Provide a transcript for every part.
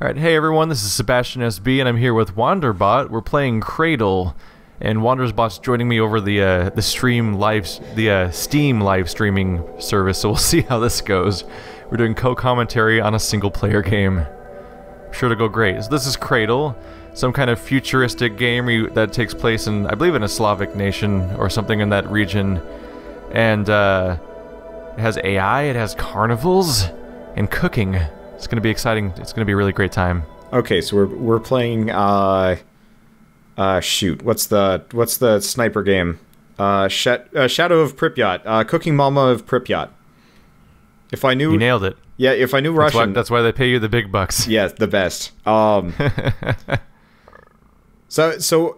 Alright, hey everyone, this is Sebastian SB, and I'm here with Wanderbot. We're playing Cradle, and Wanderbot's joining me over the Steam live streaming service, so we'll see how this goes. We're doing co-commentary on a single-player game. Sure to go great. So this is Cradle, some kind of futuristic game that takes place in, I believe, in a Slavic nation, or something in that region. And, it has AI, it has carnivals, and cooking. It's gonna be exciting. It's gonna be a really great time. Okay, so we're playing shoot, what's the sniper game? Shadow of Pripyat. Cooking Mama of Pripyat. If I knew, you nailed it. Yeah, if I knew Russian, that's why they pay you the big bucks. Yes, the best. So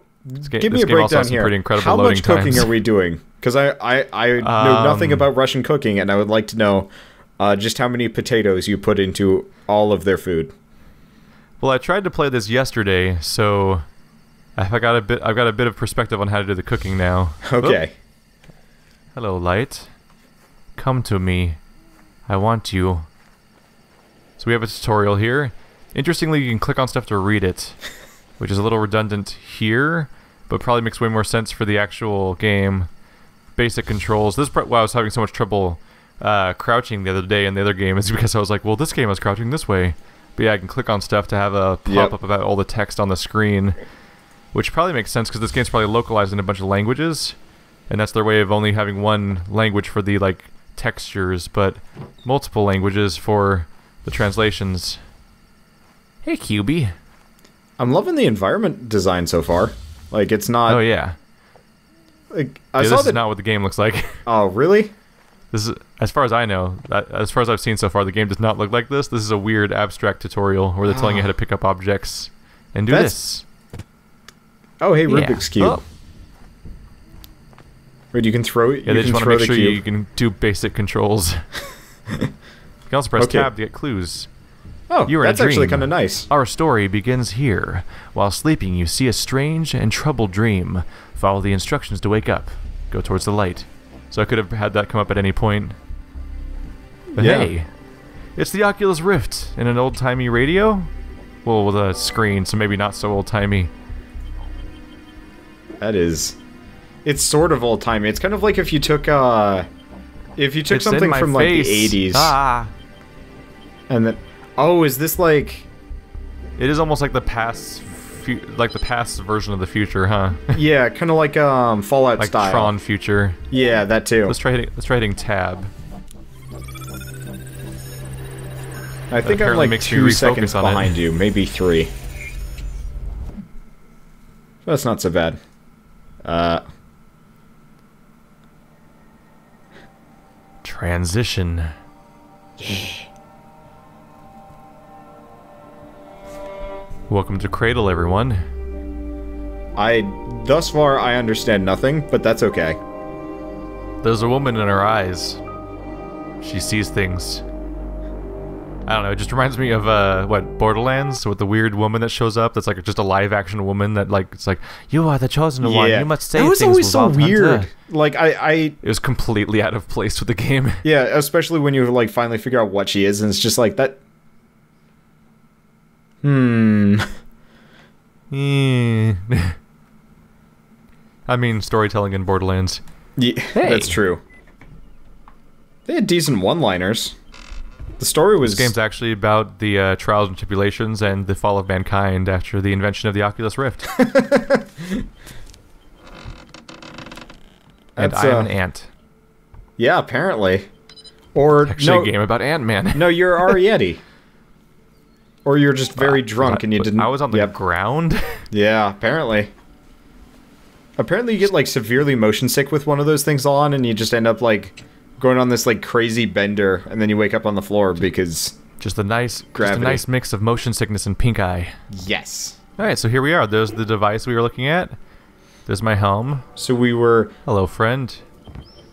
give me a breakdown here. How much cooking are we doing? Because I know nothing about Russian cooking, and I would like to know just how many potatoes you put into all of their food. Well, I tried to play this yesterday, so I've got a bit of perspective on how to do the cooking now. Okay. Oop. Hello, light. Come to me. I want you. So we have a tutorial here. Interestingly, you can click on stuff to read it, which is a little redundant here, but probably makes way more sense for the actual game. Basic controls. This is why I was having so much trouble crouching the other day in the other game, is because I was like, well, this game is crouching this way. But yeah, I can click on stuff to have a pop-up about all the text on the screen, which probably makes sense because this game's probably localized in a bunch of languages, and that's their way of only having one language for the, like, textures, but multiple languages for the translations. Hey, QB. I'm loving the environment design so far. Like, it's not... Oh, yeah. Like, this is not what the game looks like. Oh, really? This is, as far as I know, as far as I've seen so far, the game does not look like this. This is a weird abstract tutorial where they're telling you how to pick up objects and do this. Oh, hey, Rubik's Cube. Oh. Wait, you can throw it? Yeah, they just want to make sure you can do basic controls. You can also press tab to get clues. Oh, that's actually kind of nice. Our story begins here. While sleeping, you see a strange and troubled dream. Follow the instructions to wake up. Go towards the light. So I could have had that come up at any point. But hey, it's the Oculus Rift in an old-timey radio? Well, with a screen, so maybe not so old-timey. That is... It's sort of old-timey. It's kind of like if you took something from, like, the 80s. Ah! And then... Oh, is this like... It is almost like the past version of the future, huh? Yeah, kind of like Fallout like style. Tron future. Yeah, that too. Let's try hitting tab. I think I'm like 2 seconds behind you, maybe 3. That's not so bad. Transition. Yeah. Welcome to Cradle, everyone. Thus far, I understand nothing, but that's okay. There's a woman in her eyes. She sees things. I don't know, it just reminds me of, what, Borderlands? With the weird woman that shows up, that's like just a live-action woman that, like, it's like, you are the chosen one, you must say things. It was always so weird. Like, It was completely out of place with the game. Yeah, especially when you, like, finally figure out what she is, and it's just like, that... I mean, storytelling in Borderlands. Yeah, that's true. They had decent one-liners. The story was... This game's actually about the trials and tribulations and the fall of mankind after the invention of the Oculus Rift. And I am an ant. Yeah, apparently. Or actually, a game about Ant-Man. No, you're Arietti. Or you're just very drunk and you didn't... I was on the ground? Yeah, apparently. Apparently you get, like, severely motion sick with one of those things on, and you just end up, like, going on this, like, crazy bender, and then you wake up on the floor because... Just a nice mix of motion sickness and pink eye. Yes. Alright, so here we are. There's the device we were looking at. There's my helm. So we were... Hello, friend.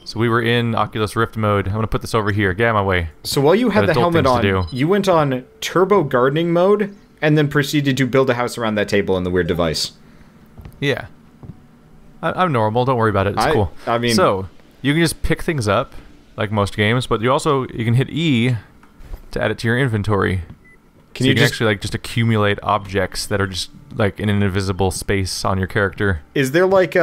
So we were in Oculus Rift mode. I'm gonna put this over here. Get out of my way. So while you had the helmet on, you went on turbo gardening mode, and then proceeded to build a house around that table in the weird device. Yeah. I'm normal. Don't worry about it. It's cool. I mean... So, you can just pick things up, like most games, but you can hit E to add it to your inventory. Can you actually like just accumulate objects that are just like in an invisible space on your character. Is there like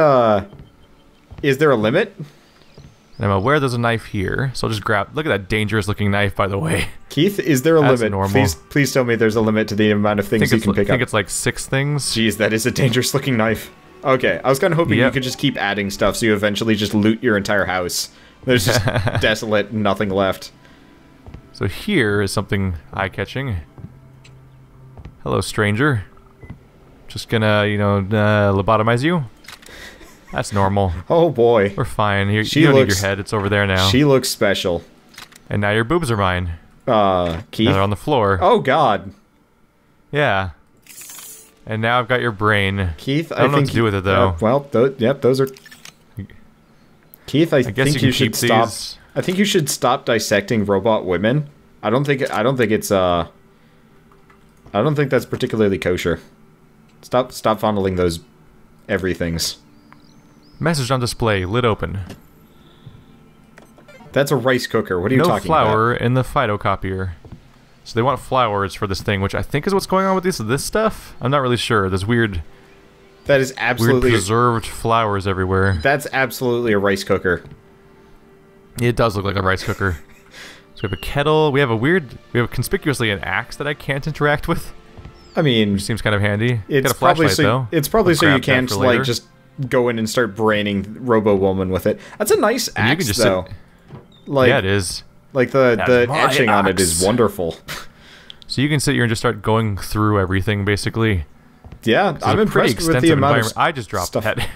is there a limit? And I'm aware there's a knife here, so I'll just grab... Look at that dangerous-looking knife, by the way. Keith, is there a limit? Normal. Please tell me there's a limit to the amount of things you can pick up. I think it's like 6 things. Jeez, that is a dangerous-looking knife. Okay, I was kind of hoping you could just keep adding stuff so you eventually just loot your entire house. There's just desolate, nothing left. So here is something eye-catching. Hello, stranger. Just gonna, you know, lobotomize you. That's normal. Oh boy. We're fine. You don't need your head. It's over there now. She looks special. And now your boobs are mine. Keith? Now they're on the floor. Oh god. Yeah. And now I've got your brain. Keith, I don't know what to do with it though. Those are... Keith, I think you should stop... These. I think you should stop dissecting robot women. I don't think it's I don't think that's particularly kosher. Stop fondling those everythings. Message on display, lid open. That's a rice cooker. What are you talking about? No flour in the phytocopier. So they want flowers for this thing, which I think is what's going on with this stuff. I'm not really sure. There's weird... That is absolutely... Weird preserved flowers everywhere. That's absolutely a rice cooker. It does look like a rice cooker. So we have a kettle. We have conspicuously an axe that I can't interact with. I mean... Which seems kind of handy. It's got a flashlight, though. It's probably so you can't, like, just go in and start braining Robo-Woman with it. That's a nice axe, though. Like, yeah, it is. Like, the etching on it is wonderful. So you can sit here and just start going through everything, basically. Yeah, I'm impressed with the amount of I just dropped that.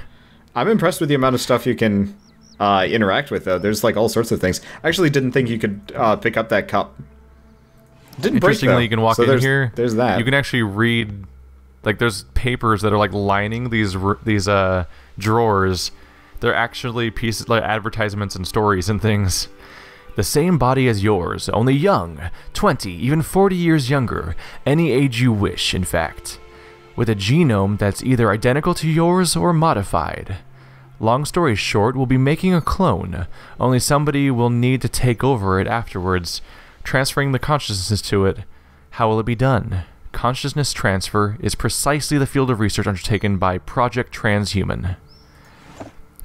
I'm impressed with the amount of stuff you can interact with, though. There's, like, all sorts of things. I actually didn't think you could pick up that cup. Didn't break, though. Interestingly, you can walk in here. There's that. You can actually read... Like, there's papers that are, like, lining these drawers. They're actually pieces, like, advertisements and stories and things. The same body as yours, only young, 20, even 40 years younger, any age you wish, in fact. With a genome that's either identical to yours or modified. Long story short, we'll be making a clone, only somebody will need to take over it afterwards, transferring the consciousness to it. How will it be done? Consciousness transfer is precisely the field of research undertaken by Project Transhuman.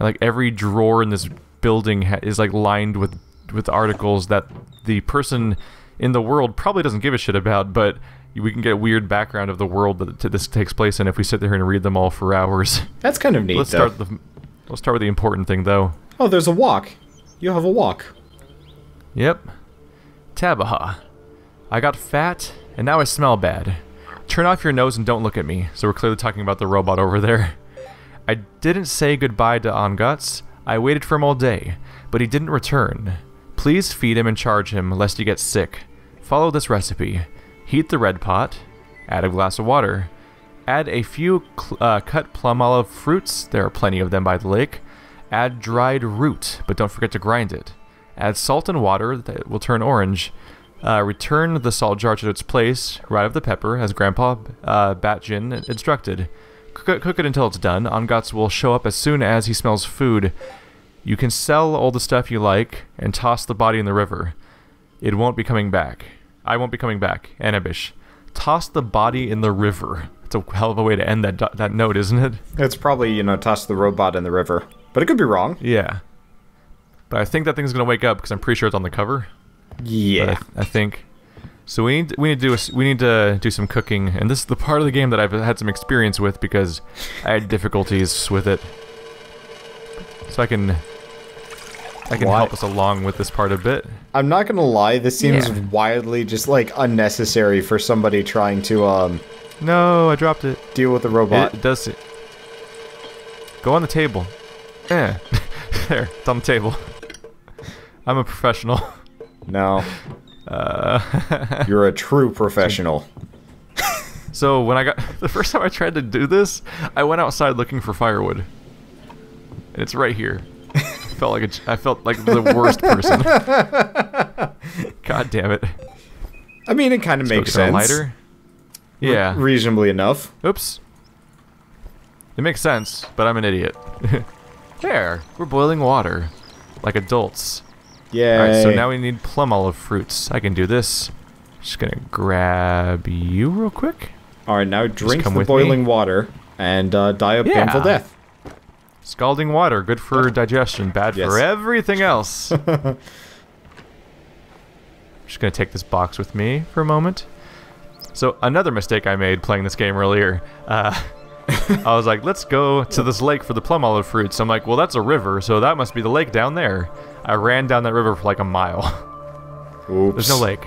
Like, every drawer in this building is, like, lined with articles that the person in the world probably doesn't give a shit about, but we can get a weird background of the world that this takes place in if we sit there and read them all for hours. That's kind of neat, Let's start with the important thing, though. Oh, there's a walk. You have a walk. Yep. Tabaha. I got fat, and now I smell bad. Turn off your nose and don't look at me. So we're clearly talking about the robot over there. I didn't say goodbye to Onguts. I waited for him all day, but he didn't return. Please feed him and charge him, lest he gets sick. Follow this recipe. Heat the red pot. Add a glass of water. Add a few cut plum olive fruits. There are plenty of them by the lake. Add dried root, but don't forget to grind it. Add salt and water that will turn orange. Return the salt jar to its place. Right of the pepper, as Grandpa Batjin instructed. Cook it until it's done. Onguts will show up as soon as he smells food. You can sell all the stuff you like and toss the body in the river. It won't be coming back. I won't be coming back. Anabish. Toss the body in the river. It's a hell of a way to end that note, isn't it? It's probably, you know, toss the robot in the river. But it could be wrong. Yeah. But I think that thing's going to wake up because I'm pretty sure it's on the cover. Yeah. I think. So we need to do some cooking, and this is the part of the game that I've had some experience with because I had difficulties with it. So I can help us along with this part a bit. I'm not gonna lie, this seems wildly just like unnecessary for somebody trying to No, I dropped it. Deal with the robot. It does it. Go on the table. There, it's on the table. I'm a professional. No. You're a true professional. So when the first time I tried to do this, I went outside looking for firewood. And it's right here. I felt like the worst person. God damn it. I mean, it kind of makes sense. Lighter? Yeah. Reasonably enough. Oops. It makes sense, but I'm an idiot. There, we're boiling water. Like adults. Yay. Alright, so now we need plum olive fruits. I can do this. Just gonna grab you real quick. Alright, now drink the boiling water and die a painful death. Scalding water, good for digestion, bad for everything else. Just gonna take this box with me for a moment. So another mistake I made playing this game earlier. I was like, let's go to this lake for the plum olive fruits. I'm like, well, that's a river, so that must be the lake down there. I ran down that river for like a mile. Oops. There's no lake.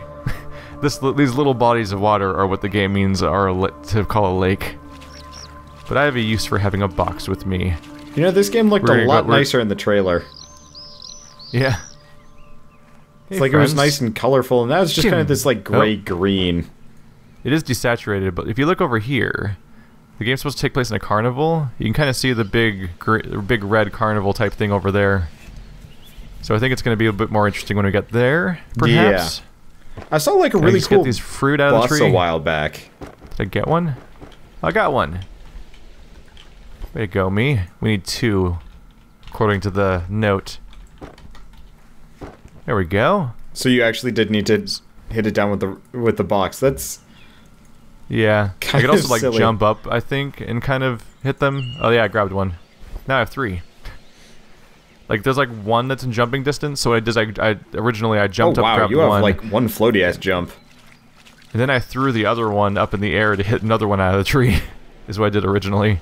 These little bodies of water are what the game means to call a lake. But I have a use for having a box with me. You know, this game looked a lot nicer in the trailer. Yeah. It's like friends. It was nice and colorful, and now it's just kind of this like gray-green. It is desaturated, but if you look over here, the game's supposed to take place in a carnival. You can kind of see the big red carnival type thing over there. So I think it's going to be a bit more interesting when we get there, perhaps. Yeah. I saw like a really cool get these fruit out of the tree a while back. Did I get one? I got one. Way to go, me. We need 2, according to the note. There we go. So you actually did need to hit it down with the box. That's I could also like jump up, I think, and kind of hit them. Oh yeah, I grabbed one. Now I have 3. Like there's like 1 that's in jumping distance. So originally I jumped up, grabbed one. Oh wow, you have like one floaty ass jump. And then I threw the other one up in the air to hit another one out of the tree. Is what I did originally.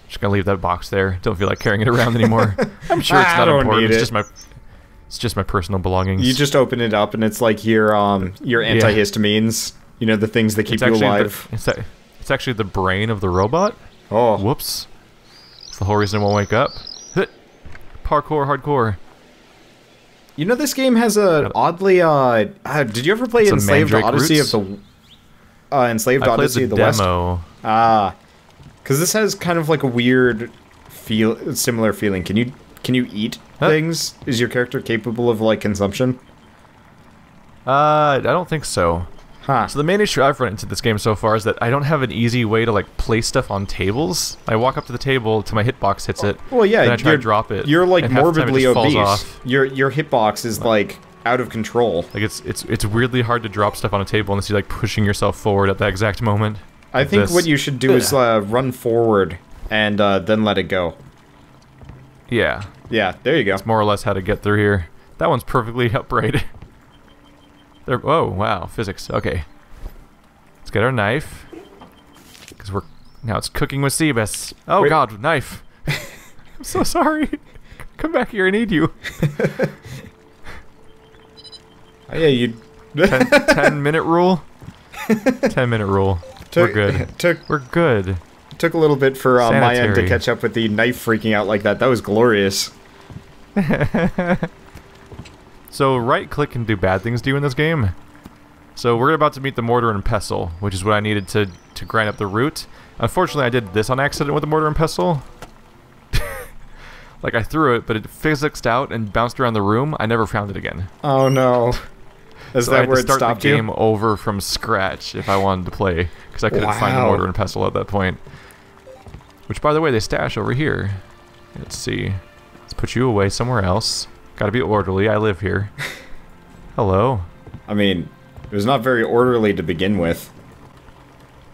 Just gonna leave that box there. Don't feel like carrying it around anymore. I'm sure it's not important. It's just my personal belongings. You just open it up and it's like your antihistamines. You know, the things that keep you alive. It's actually the brain of the robot. Oh. Whoops. It's the whole reason it won't wake up. Parkour hardcore. You know, this game has a oddly did you ever play Enslaved Odyssey of the Enslaved Odyssey of the West? Because this has kind of like a weird similar feeling. Can you eat things? Is your character capable of like consumption? I don't think so. Huh. So the main issue I've run into this game so far is that I don't have an easy way to like place stuff on tables. I walk up to the table till my hitbox hits it. Well, yeah, then I try to drop it. You're like morbidly obese. Your hitbox is like out of control. Like it's weirdly hard to drop stuff on a table unless you're like pushing yourself forward at that exact moment. I think what you should do is run forward and then let it go. Yeah. Yeah, there you go. That's more or less how to get through here. That one's perfectly upright. There. Oh, wow. Physics. Okay. Let's get our knife. Because now it's cooking with Seabus. Oh, wait. God. Knife. I'm so sorry. Come back here. I need you. Oh, yeah, you... 10-minute rule? 10-minute rule. We're good. We're good. Took a little bit for my end to catch up with the knife freaking out like that. That was glorious. So right-click can do bad things to you in this game. So we're about to meet the mortar and pestle, which is what I needed to grind up the root. Unfortunately, I did this on accident with the mortar and pestle. Like, I threw it, but it physicsed out and bounced around the room. I never found it again. Oh, no. Is so that I had where to it start stopped the game over from scratch if I wanted to play, because I couldn't find the mortar and pestle at that point. Which, by the way, they stash over here. Let's see. Let's put you away somewhere else. Gotta be orderly. I live here. Hello. I mean, it was not very orderly to begin with.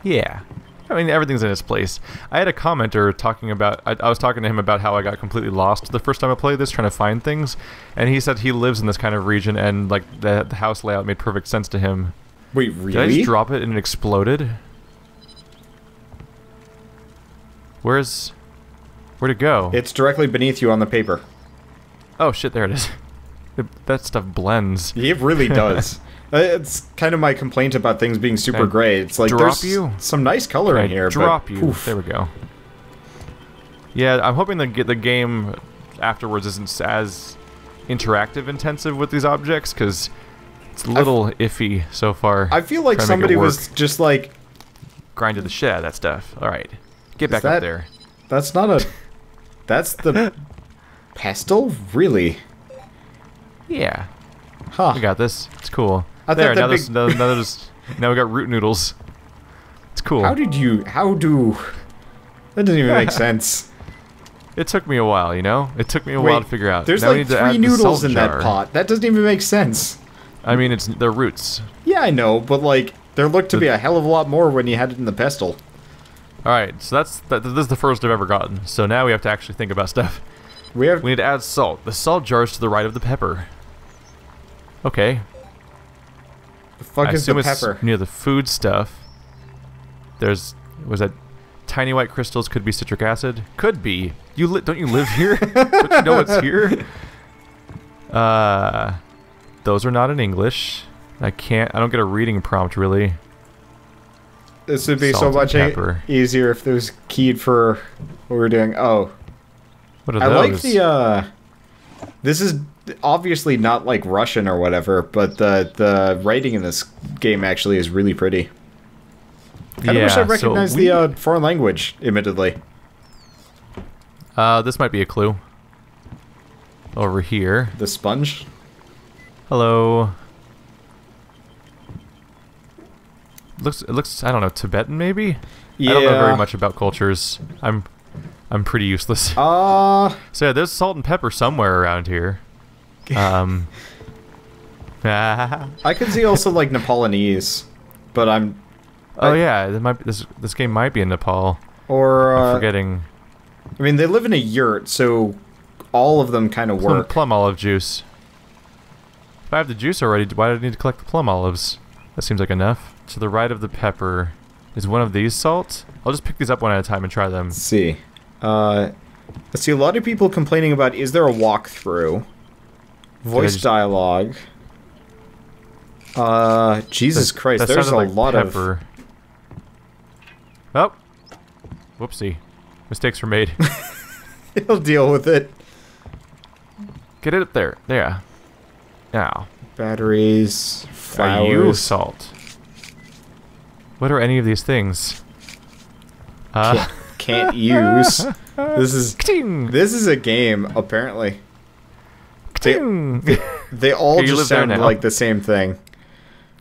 Yeah. I mean, everything's in its place. I had a commenter talking about... I was talking to him about how I got completely lost the first time I played this, trying to find things. And he said he lives in this kind of region, and like the house layout made perfect sense to him. Wait, really? Did I just drop it and it exploded? Where'd it go? It's directly beneath you on the paper. Oh shit, there it is. That stuff blends. It really does. It's kind of my complaint about things being super gray. It's like there's some nice color in here. Drop you. Oof. There we go. Yeah, I'm hoping that the game afterwards isn't as interactive intensive with these objects, because it's a little iffy so far. I feel like somebody was just like... grinded the shit out of that stuff. Alright. Get back up there. That's not a... That's the... pestle? Really? Yeah. Huh. We got this. It's cool. Now we got root noodles. It's cool. That doesn't even make sense. It took me a while, you know? It took me a while to figure out. There's like 3 noodles in that pot. That doesn't even make sense. I mean, they're roots. Yeah, I know, but like there looked to be a hell of a lot more when you had it in the pestle. All right, so this is the first I've ever gotten. So now we have to actually think about stuff. We need to add salt. The salt jar is to the right of the pepper. Okay. The fuck is the pepper? It's near the food stuff. Was that tiny white crystals? Could be citric acid. Could be. Don't you live here? Don't you know what's here? Those are not in English. I don't get a reading prompt really. This would be so much easier if it was keyed for what we're doing. Oh. What are those? I like the, this is obviously not like Russian or whatever, but the writing in this game actually is really pretty. I wish I recognized the foreign language, admittedly. This might be a clue. Over here. The sponge? Hello. It looks, I don't know, Tibetan maybe? Yeah. I don't know very much about cultures. I'm pretty useless. So yeah, there's salt and pepper somewhere around here. I could see also like Nepalese, but yeah, this game might be in Nepal. Or I'm forgetting. I mean, they live in a yurt, so all of them kind of work. Plum olive juice. If I have the juice already, why do I need to collect the plum olives? That seems like enough. To the right of the pepper is one of these salt. I'll just pick these up one at a time and try them. Let's see. Let's see. A lot of people complaining about, is there a walkthrough? Voice dialogue. Jesus Christ, there's a lot of... Oh! Whoopsie. Mistakes were made. He'll deal with it. Get it up there. Yeah. Now. Batteries. Flowers. You salt. What are any of these things? Can't use. This is a game, apparently. They all just sound like the same thing.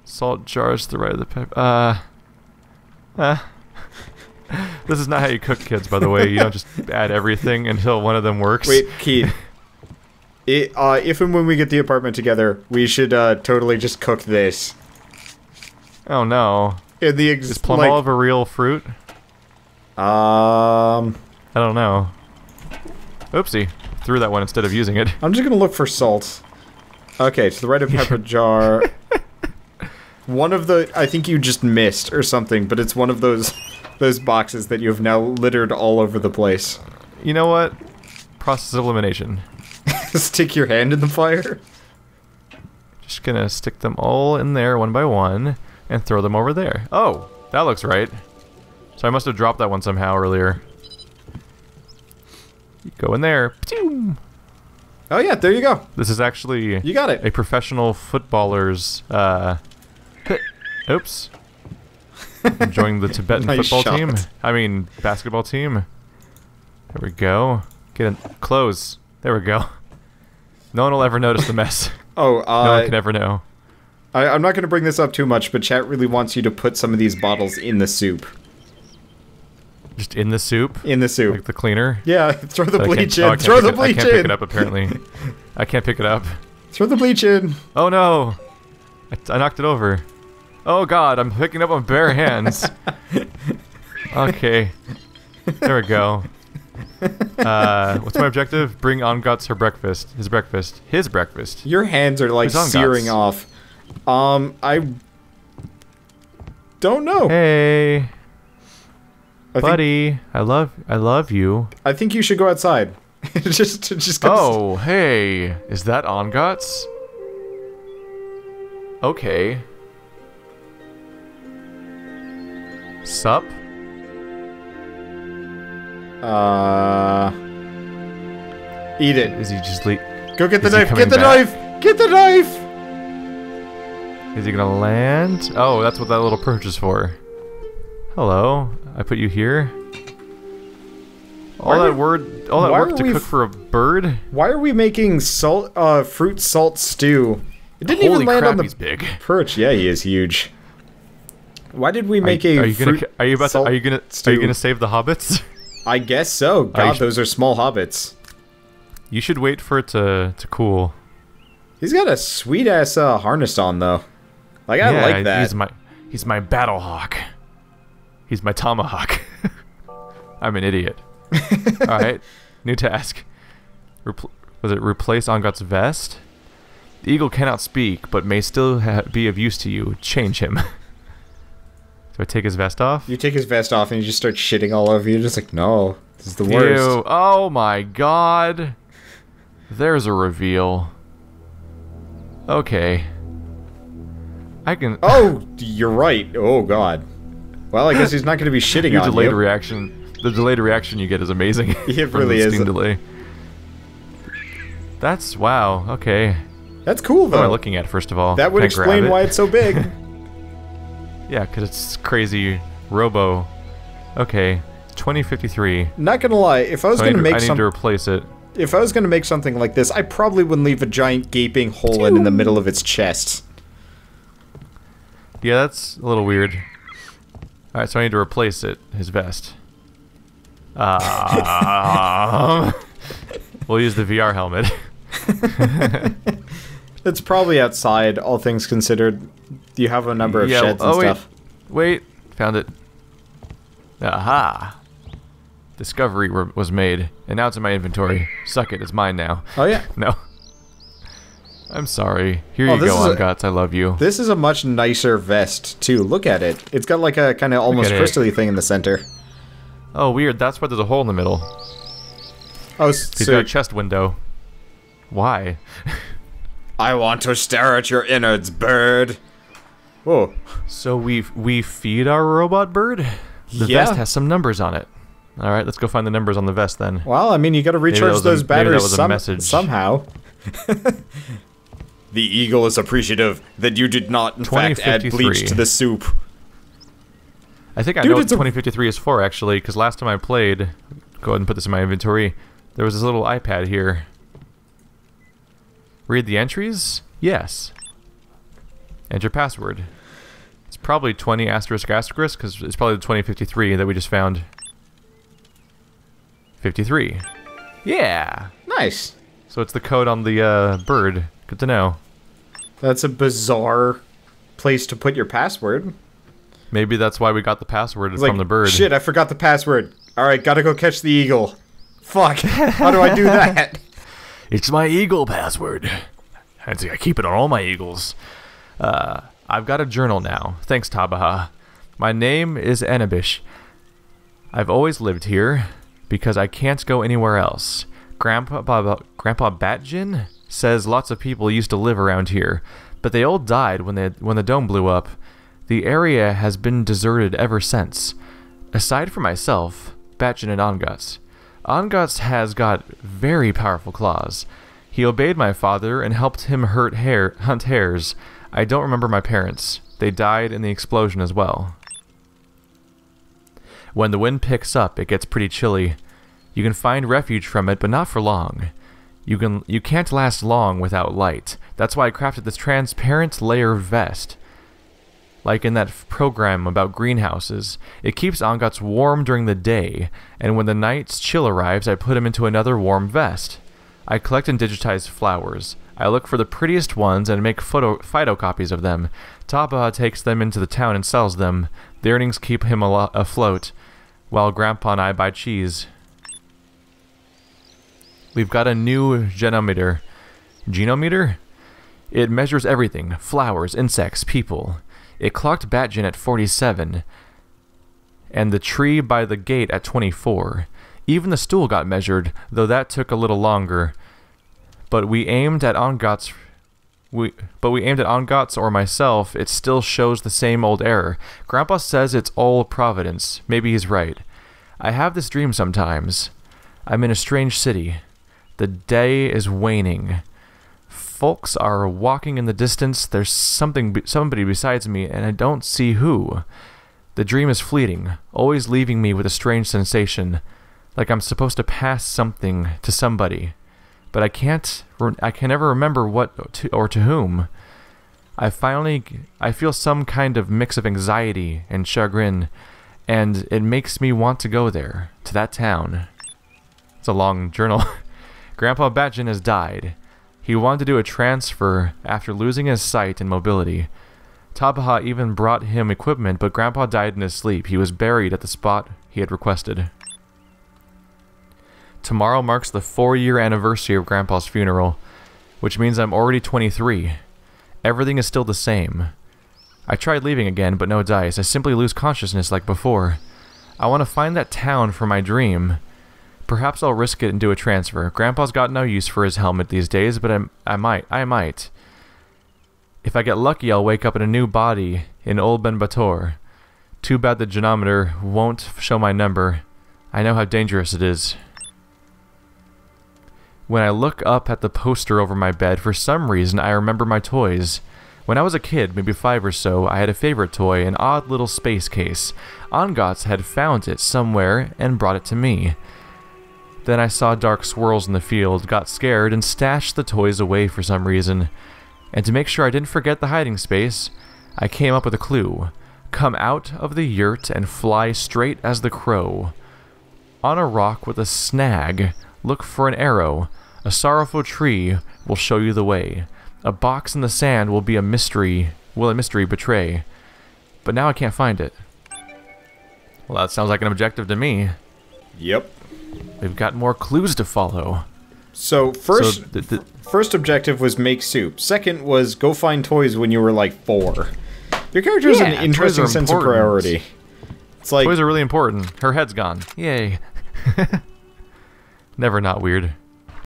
Salt jars to the right of the pepper. This is not how you cook, kids, by the way. You don't just add everything until one of them works. Wait, Keith. If and when we get the apartment together, we should totally just cook this. Oh no. Is plum olive a real fruit? I don't know. Oopsie. Threw that one instead of using it. I'm just gonna look for salt. Okay, to the right of pepper jar. One of the... I think you just missed or something, but it's one of those boxes that you have now littered all over the place. You know what? Process of elimination. Stick your hand in the fire? Just gonna stick them all in there one by one and throw them over there. Oh, that looks right. So I must have dropped that one somehow earlier. You go in there. Oh yeah, there you go. This is actually... You got it. A professional footballer's... Oops. Enjoying the Tibetan football team. I mean, basketball team. There we go. Get in close. There we go. No one will ever notice the mess. Oh, no one can ever know. I'm not going to bring this up too much, but chat really wants you to put some of these bottles in the soup. Just in the soup? In the soup. Like the cleaner? Yeah, throw the bleach in. Throw the bleach in! I can't pick it up, apparently. I can't pick it up. Throw the bleach in. Oh no! I knocked it over. Oh god, I'm picking up on bare hands. Okay. There we go. What's my objective? Bring Ongots her breakfast. His breakfast. His breakfast. Your hands are like searing off. I don't know. Hey. Buddy, I love you. I think you should go outside. just go. Oh, hey. Is that Ongots? Okay. Sup? Eat it. Is he just Go get the knife! Get the knife! Get the knife! Is he gonna land? Oh, that's what that little perch is for. Hello. I put you here. All that work to cook for a bird? Why are we making fruit salt stew? It didn't even land on the big perch. Yeah, he is huge. Why did we make Are you gonna save the hobbits? I guess so. God, those are small hobbits. You should wait for it to cool. He's got a sweet ass harness on though. Like I like that. He's my battle hawk. He's my tomahawk. I'm an idiot. All right, new task. Was it replace Ongot's vest? The eagle cannot speak, but may still be of use to you. Change him. Do I take his vest off? You take his vest off and you just start shitting all over you. Just like, no, this is the worst. Ew. Oh my god. There's a reveal. Okay. I can... Oh, you're right. Oh god. Well, I guess he's not going to be shitting on delayed you. reaction. The delayed reaction you get is amazing. It really is. Delay. That's... Wow. Okay. That's cool, though. What am I looking at, first of all? That would explain why it's so big. Yeah, because it's crazy robo. Okay, 2053. Not gonna lie, if I was gonna make I need to replace it. If I was gonna make something like this, I probably wouldn't leave a giant gaping hole in the middle of its chest. Yeah, that's a little weird. Alright, so I need to replace it, his vest. We'll use the VR helmet. It's probably outside, all things considered. You have a number of sheds and stuff. Wait, found it. Aha! Discovery was made, and now it's in my inventory. Suck it, it's mine now. Oh yeah? No. I'm sorry. Here you go, Ongots, I love you. This is a much nicer vest, too. Look at it. It's got like a kind of almost crystally thing in the center. Oh, weird. That's why there's a hole in the middle. Oh, he's got a chest window. Why? I want to stare at your innards, bird. Whoa. So we feed our robot bird? The vest has some numbers on it. Alright, let's go find the numbers on the vest then. Well, I mean, you gotta recharge those batteries somehow. The eagle is appreciative that you did not, in fact, add bleach to the soup. I think I know what 2053 is for, actually, because last time I played... Go ahead and put this in my inventory. There was this little iPad here. Read the entries? Yes. Enter password. It's probably 20 asterisk asterisk, because it's probably the 2053 that we just found. 53. Yeah! Nice. So it's the code on the bird. Good to know. That's a bizarre place to put your password. Maybe that's why we got the password from the bird. Shit, I forgot the password. Alright, gotta go catch the eagle. Fuck. How do I do that? It's my eagle password. I keep it on all my eagles. I've got a journal now. Thanks, Tabaha. My name is Anabish. I've always lived here because I can't go anywhere else. Grandpa Batjin says lots of people used to live around here, but they all died when the dome blew up. The area has been deserted ever since. Aside from myself, Batjin and Ongots has got very powerful claws. He obeyed my father and helped him hunt hares. I don't remember my parents. They died in the explosion as well. When the wind picks up, it gets pretty chilly. You can find refuge from it, but not for long. You can't last long without light. That's why I crafted this transparent layer vest. Like in that program about greenhouses, it keeps Ongots warm during the day, and when the night's chill arrives, I put him into another warm vest. I collect and digitize flowers. I look for the prettiest ones and make photocopies of them. Tabaha takes them into the town and sells them. The earnings keep him afloat, while Grandpa and I buy cheese. We've got a new genometer. Genometer? It measures everything. Flowers, insects, people. It clocked Batjin at 47, and the tree by the gate at 24. Even the stool got measured, though that took a little longer. But we aimed at Ongots or myself, it still shows the same old error. Grandpa says it's all providence. Maybe he's right. I have this dream sometimes. I'm in a strange city. The day is waning. Folks are walking in the distance. There's somebody besides me, and I don't see who. The dream is fleeting, always leaving me with a strange sensation, like I'm supposed to pass something to somebody, but I can never remember what or to whom. I feel some kind of mix of anxiety and chagrin, and it makes me want to go there, to that town. It's a long journal. Grandpa Batjin has died. He wanted to do a transfer after losing his sight and mobility. Tabaha even brought him equipment, but Grandpa died in his sleep. He was buried at the spot he had requested. Tomorrow marks the 4-year anniversary of Grandpa's funeral, which means I'm already 23. Everything is still the same. I tried leaving again, but no dice. I simply lose consciousness like before. I want to find that town for my dream. Perhaps I'll risk it and do a transfer. Grandpa's got no use for his helmet these days, but I might. If I get lucky, I'll wake up in a new body in Old Ben Bator. Too bad the genometer won't show my number. I know how dangerous it is. When I look up at the poster over my bed, for some reason I remember my toys. When I was a kid, maybe 5 or so, I had a favorite toy, an odd little space case. Ongots had found it somewhere and brought it to me. Then I saw dark swirls in the field, got scared, and stashed the toys away for some reason. And to make sure I didn't forget the hiding space, I came up with a clue. Come out of the yurt and fly straight as the crow. On a rock with a snag, look for an arrow. A sorrowful tree will show you the way. A box in the sand will be a mystery. Will a mystery betray? But now I can't find it. Well, that sounds like an objective to me. Yep. We've got more clues to follow. So first objective was make soup. Second was go find toys when you were like 4. Your character has an interesting sense of priority. It's like toys are really important. Her head's gone. Yay. Never not weird.